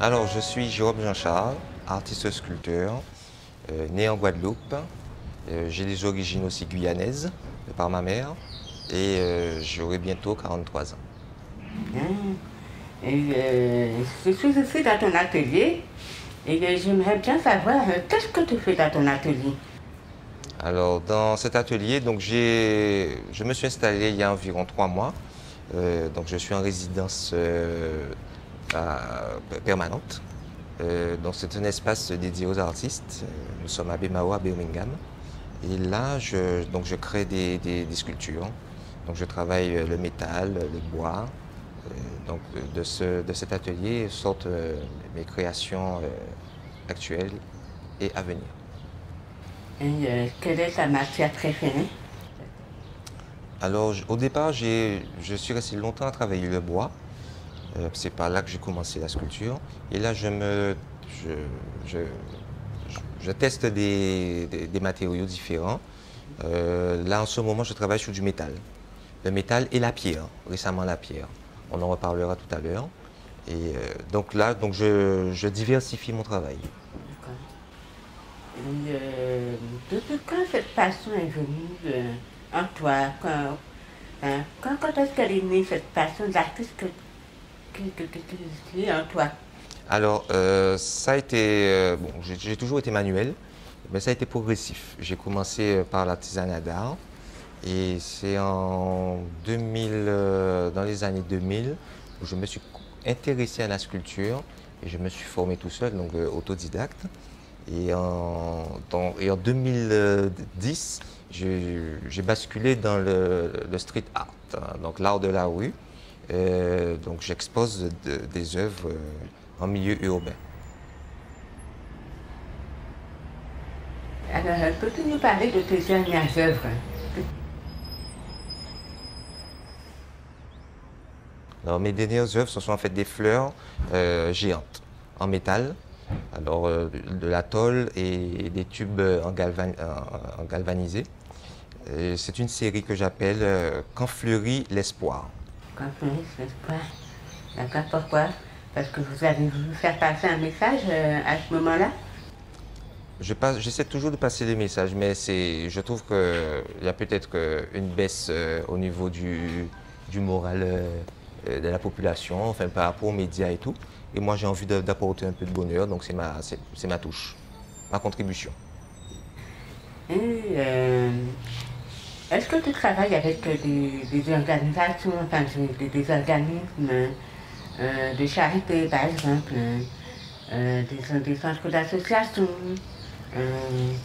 Alors, je suis Jérôme Jean-Charles, artiste sculpteur, né en Guadeloupe. J'ai des origines aussi guyanaises, par ma mère, et j'aurai bientôt 43 ans. Hein. Je suis ici dans ton atelier et j'aimerais bien savoir qu'est-ce que tu fais dans ton atelier. Alors, dans cet atelier, je me suis installé il y a environ 3 mois. Donc, je suis en résidence permanente. Donc, c'est un espace dédié aux artistes. Nous sommes à Bemao, à Birmingham. Et là, je crée des sculptures. Donc, je travaille le métal, le bois. Donc, de cet atelier sortent mes créations actuelles et à venir. Quelle est ta matière préférée? Alors, au départ, je suis resté longtemps à travailler le bois. C'est par là que j'ai commencé la sculpture. Et là, je, je, je teste des matériaux différents. Là, en ce moment, je travaille sur du métal. Le métal et la pierre, récemment la pierre. On en reparlera tout à l'heure. Et je diversifie mon travail. D'accord. Depuis quand cette passion est venue en toi? Quand est-ce qu'elle est née, cette passion d'artiste que tu es en toi? Alors, ça a été. Bon, j'ai toujours été manuel, mais ça a été progressif. J'ai commencé par l'artisanat d'art. Et c'est en 2000, dans les années 2000, où je me suis intéressé à la sculpture et je me suis formé tout seul, donc autodidacte. Et en 2010, j'ai basculé dans le street art, hein, donc l'art de la rue. Donc j'expose des œuvres en milieu urbain. Alors, peux-tu nous parler de tes dernières œuvres? Alors, mes dernières œuvres, ce sont en fait des fleurs géantes en métal. Alors, de la tôle et des tubes en galvanisé. C'est une série que j'appelle Quand fleurit l'espoir. Quand n'est-ce pas? D'accord, pourquoi? Parce que vous avez voulu faire passer un message à ce moment-là? J'essaie toujours de passer des messages, mais je trouve qu'il y a peut-être une baisse au niveau du moral de la population, enfin par rapport aux médias et tout. Et moi, j'ai envie d'apporter un peu de bonheur, donc c'est ma touche, ma contribution. Et est-ce que tu travailles avec des organisations, enfin des organismes de charité, par exemple, des centres d'association?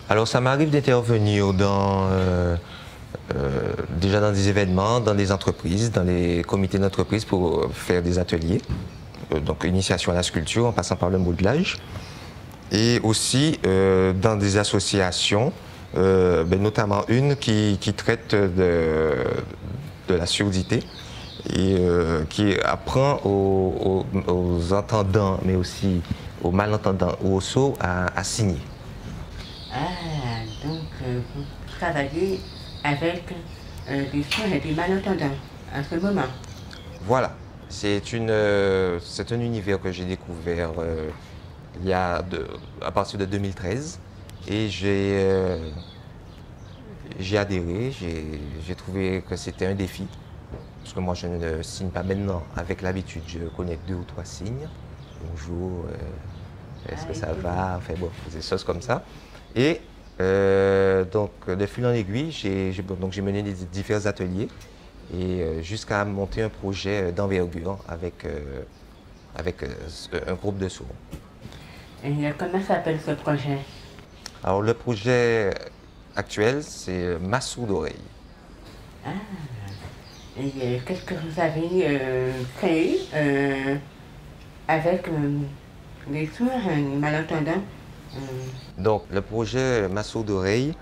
Alors, ça m'arrive d'intervenir déjà dans des événements, dans des entreprises, dans les comités d'entreprise pour faire des ateliers. Donc, initiation à la sculpture en passant par le modelage. Et aussi dans des associations, notamment une qui traite de la surdité et qui apprend aux entendants, mais aussi aux malentendants ou aux sourds à signer. Ah, donc vous travaillez avec des sourds et des malentendants à ce moment. Voilà, c'est un univers que j'ai découvert à partir de 2013 et j'ai adhéré, j'ai trouvé que c'était un défi parce que moi je ne signe pas maintenant avec l'habitude, je connais 2 ou 3 signes. Bonjour, est-ce que ça va? Enfin bon, des choses comme ça. Et donc de fil en aiguille, j'ai mené des divers ateliers et jusqu'à monter un projet d'envergure avec un groupe de sourds. Et comment s'appelle ce projet? Alors le projet actuel, c'est Ma sourde oreille. Ah, et qu'est-ce que vous avez créé avec les sourds et les malentendants? Donc le projet Ma sourde oreille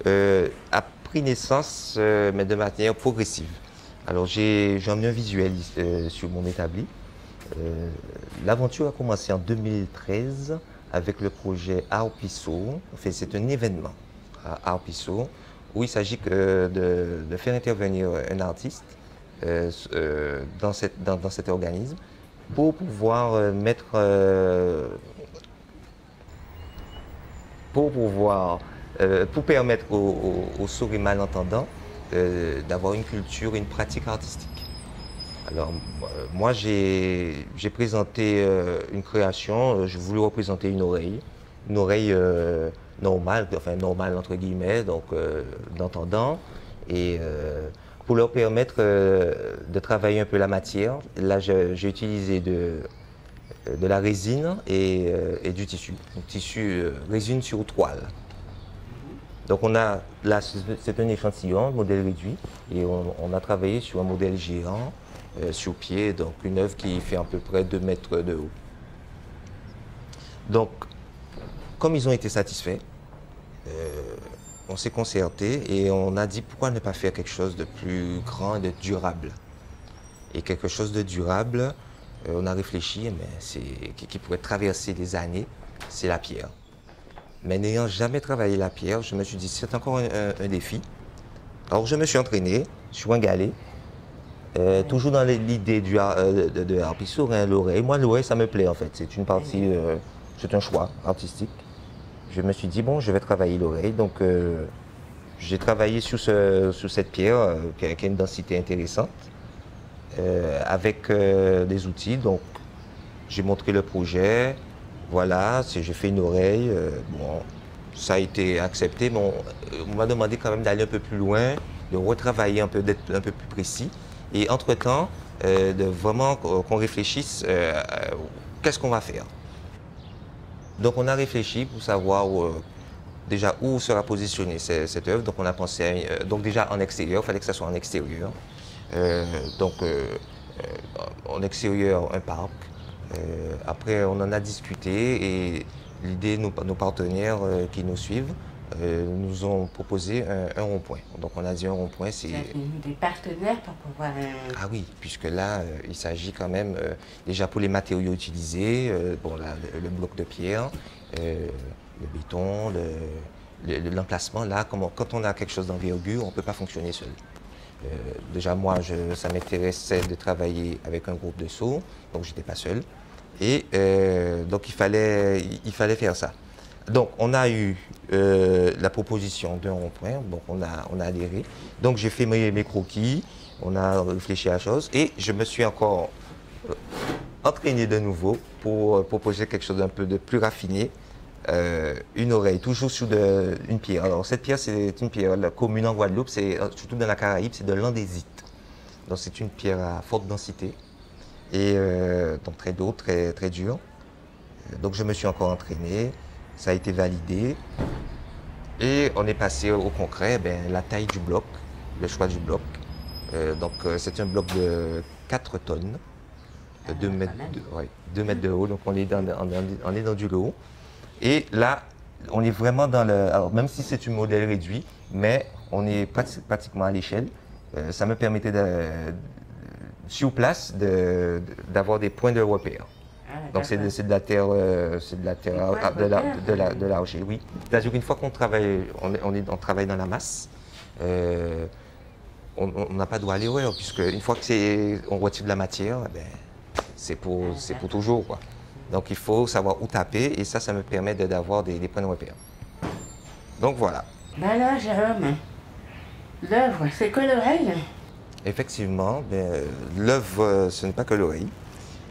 a pris naissance, mais de manière progressive. Alors j'ai emmené un visuel sur mon établi. L'aventure a commencé en 2013 avec le projet Arpisso. Enfin, c'est un événement à Arpisso où il s'agit de faire intervenir un artiste dans cet organisme pour pouvoir pour permettre aux sourds et malentendants d'avoir une culture, une pratique artistique. Alors, moi, j'ai présenté une création, je voulais représenter une oreille normale, enfin normale entre guillemets, donc d'entendants, et pour leur permettre de travailler un peu la matière. Là, j'ai utilisé de la résine et du tissu, donc tissu résine sur toile. Donc on a, là, c'est un échantillon, modèle réduit, et on a travaillé sur un modèle géant, sur pied, donc une œuvre qui fait à peu près 2 mètres de haut. Donc, comme ils ont été satisfaits, on s'est concerté et on a dit pourquoi ne pas faire quelque chose de plus grand et de durable. Et quelque chose de durable, on a réfléchi, mais qui pourrait traverser les années, c'est la pierre. Mais n'ayant jamais travaillé la pierre, je me suis dit, c'est encore un défi. Alors, je me suis entraîné sur un galet, toujours dans l'idée de harpe sourd, l'oreille. Moi, l'oreille, ça me plaît, en fait. C'est une partie, c'est un choix artistique. Je me suis dit, bon, je vais travailler l'oreille. Donc, j'ai travaillé sur cette pierre qui a une densité intéressante, avec des outils. Donc, j'ai montré le projet. Voilà, j'ai fait une oreille, bon, ça a été accepté, mais on m'a demandé quand même d'aller un peu plus loin, de retravailler un peu, d'être un peu plus précis. Et entre-temps, de vraiment qu'on réfléchisse, qu'est-ce qu'on va faire. Donc on a réfléchi pour savoir déjà où sera positionnée cette œuvre. Donc on a pensé, donc déjà en extérieur, il fallait que ça soit en extérieur. Donc en extérieur, un parc. Après, on en a discuté et l'idée, nos partenaires qui nous suivent nous ont proposé un rond-point. Donc, on a dit un rond-point, c'est... Des partenaires pour pouvoir... Ah oui, puisque là, il s'agit quand même, déjà pour les matériaux utilisés, bon, là, le bloc de pierre, le béton, l'emplacement. Là, quand on a quelque chose d'envergure, on ne peut pas fonctionner seul. Déjà, moi, ça m'intéressait de travailler avec un groupe de sourds, donc je n'étais pas seul. Et donc, il fallait faire ça. Donc, on a eu la proposition d'un rond-point, donc on a adhéré. Donc, j'ai fait mes croquis, on a réfléchi à la chose, et je me suis encore entraîné de nouveau pour proposer quelque chose d'un peu de plus raffiné. Une oreille, toujours sur une pierre. Alors, cette pierre, c'est une pierre commune en Guadeloupe, surtout dans la Caraïbe, c'est de l'andésite. Donc, c'est une pierre à forte densité et donc très lourde, très dure. Donc, je me suis encore entraîné, ça a été validé et on est passé au concret, la taille du bloc, le choix du bloc. Donc, c'est un bloc de 4 tonnes, de 2 mètres, 2 mètres de haut, donc on est dans du lot. Et là, on est vraiment dans le... Alors, même si c'est un modèle réduit, mais on est pratiquement à l'échelle. Ça me permettait, sur place, d'avoir des points de repère. Donc, c'est de la terre, de l'argile, oui. C'est-à-dire qu'une fois qu'on travaille, on travaille dans la masse, on n'a pas de droit à l'erreur, puisque une fois qu'on retire de la matière, c'est pour toujours, quoi. Donc, il faut savoir où taper et ça me permet d'avoir des points de repère. Donc, voilà. Ben là, Jérôme, l'œuvre, c'est que l'oreille? Effectivement, l'œuvre, ce n'est pas que l'oreille.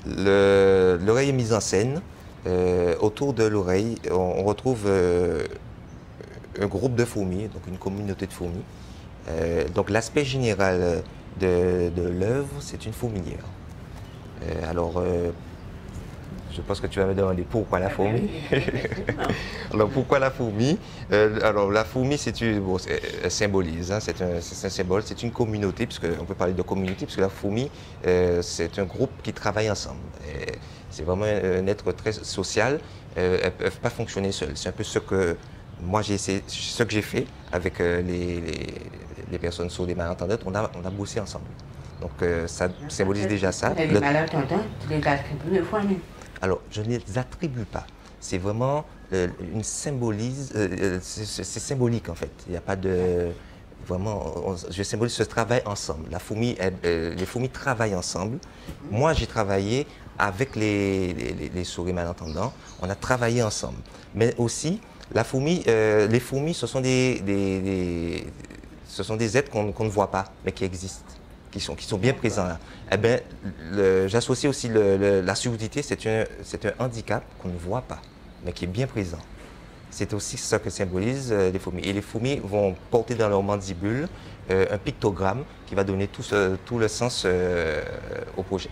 L'oreille est mise en scène. Autour de l'oreille, on retrouve un groupe de fourmis, donc une communauté de fourmis. Donc, l'aspect général de l'œuvre, c'est une fourmilière. Alors, je pense que tu vas me demander pourquoi la fourmi. Alors, pourquoi la fourmi? Alors, la fourmi, elle symbolise, hein, c'est un symbole, c'est une communauté, puisqu'on peut parler de communauté, puisque la fourmi, c'est un groupe qui travaille ensemble. C'est vraiment un être très social. Elles ne peuvent pas fonctionner seules. C'est un peu ce que moi j'ai essayé, ce que j'ai fait avec les personnes sourdes et malentendantes. On a bossé ensemble. Donc, ça symbolise déjà ça. Les malentendants, tu les attribues fois, mais... Alors, je ne les attribue pas. C'est vraiment une symbolise, c'est symbolique en fait. Il n'y a pas de... Vraiment, je symbolise ce travail ensemble. Les fourmis travaillent ensemble. Moi, j'ai travaillé avec les souris malentendants, on a travaillé ensemble. Mais aussi, les fourmis, ce sont ce sont des êtres qu'on ne voit pas, mais qui existent, qui sont bien présents là. Eh bien, j'associe aussi la surdité, c'est un handicap qu'on ne voit pas, mais qui est bien présent. C'est aussi ça que symbolisent les fourmis. Et les fourmis vont porter dans leur mandibule un pictogramme qui va donner tout le sens au projet.